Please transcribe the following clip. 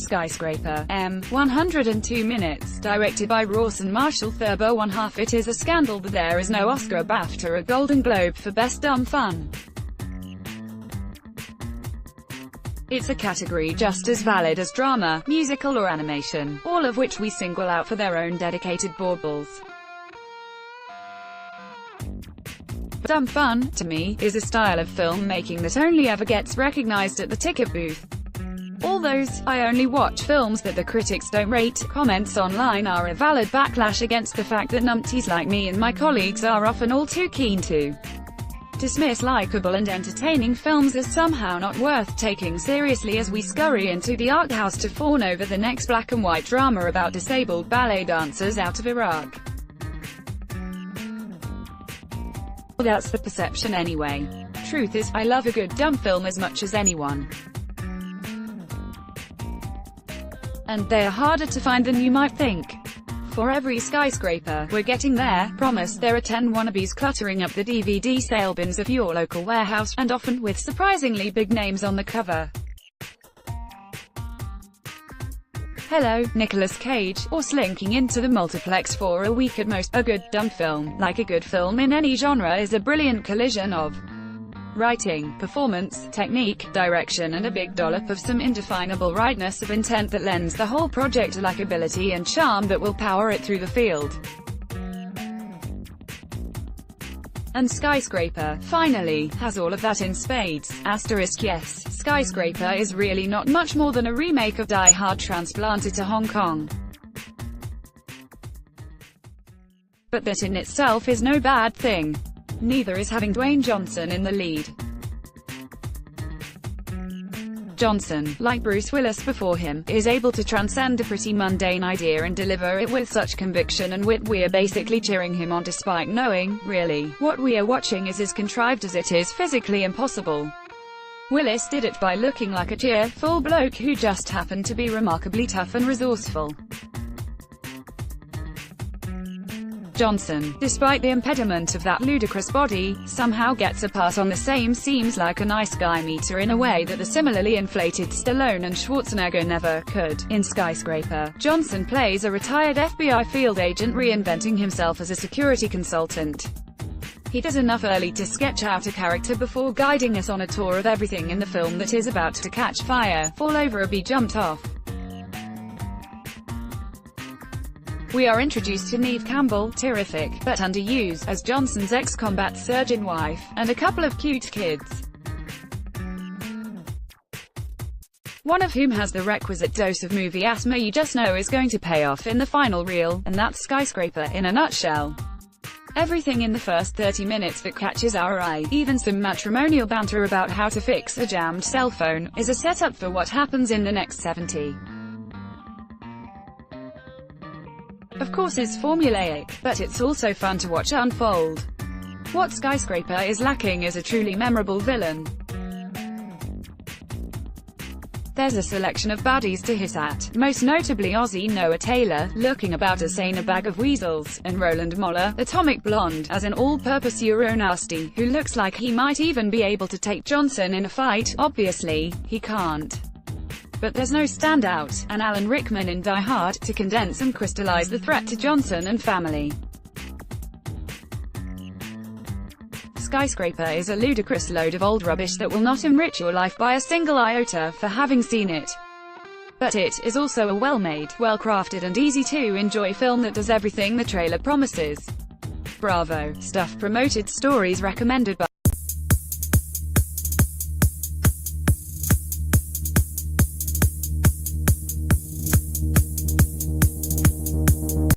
Skyscraper, 102 minutes, directed by Rawson Marshall Thurber. One half. It is a scandal that there is no Oscar, Bafta or Golden Globe for Best Dumb Fun. It's a category just as valid as drama, musical or animation, all of which we single out for their own dedicated baubles. Dumb fun, to me, is a style of filmmaking that only ever gets recognized at the ticket booth. All those "I only watch films that the critics don't rate" comments online are a valid backlash against the fact that numpties like me and my colleagues are often all too keen to dismiss likable and entertaining films as somehow not worth taking seriously as we scurry into the art house to fawn over the next black and white drama about disabled ballet dancers out of Iraq. Well, that's the perception anyway. Truth is, I love a good dumb film as much as anyone. And they are harder to find than you might think. For every skyscraper, we're getting there, promise, there are 10 wannabes cluttering up the DVD sale bins of your local warehouse, and often with surprisingly big names on the cover. Hello, Nicolas Cage, or slinking into the multiplex for a week at most. A good dumb film, like a good film in any genre, is a brilliant collision of writing, performance, technique, direction and a big dollop of some indefinable rightness of intent that lends the whole project a likability and charm that will power it through the field. And Skyscraper, finally, has all of that in spades. Asterisk yes, Skyscraper is really not much more than a remake of Die Hard transplanted to Hong Kong. But that in itself is no bad thing. Neither is having Dwayne Johnson in the lead. Johnson, like Bruce Willis before him, is able to transcend a pretty mundane idea and deliver it with such conviction and wit we're basically cheering him on despite knowing, really, what we are watching is as contrived as it is physically impossible. Willis did it by looking like a cheerful bloke who just happened to be remarkably tough and resourceful. Johnson, despite the impediment of that ludicrous body, somehow gets a pass on the same seems like a nice guy meter in a way that the similarly inflated Stallone and Schwarzenegger never could. In Skyscraper, Johnson plays a retired FBI field agent reinventing himself as a security consultant. He does enough early to sketch out a character before guiding us on a tour of everything in the film that is about to catch fire, fall over or be jumped off. We are introduced to Neve Campbell, terrific, but underused, as Johnson's ex-combat surgeon wife, and a couple of cute kids, one of whom has the requisite dose of movie asthma you just know is going to pay off in the final reel, and that's Skyscraper in a nutshell. Everything in the first 30 minutes that catches our eye, even some matrimonial banter about how to fix a jammed cell phone, is a setup for what happens in the next 70. Of course it's formulaic, but it's also fun to watch unfold. What Skyscraper is lacking is a truly memorable villain. There's a selection of baddies to hiss at, most notably Ozzy Noah Taylor, looking about as sane a bag of weasels, and Roland Moller, atomic blonde, as an all-purpose Euro-nasty, who looks like he might even be able to take Johnson in a fight. Obviously, he can't. But there's no standout, and Alan Rickman in Die Hard, to condense and crystallize the threat to Johnson and family. Skyscraper is a ludicrous load of old rubbish that will not enrich your life by a single iota for having seen it. But it is also a well-made, well-crafted and easy-to-enjoy film that does everything the trailer promises. Bravo. Stuff promoted, stories recommended by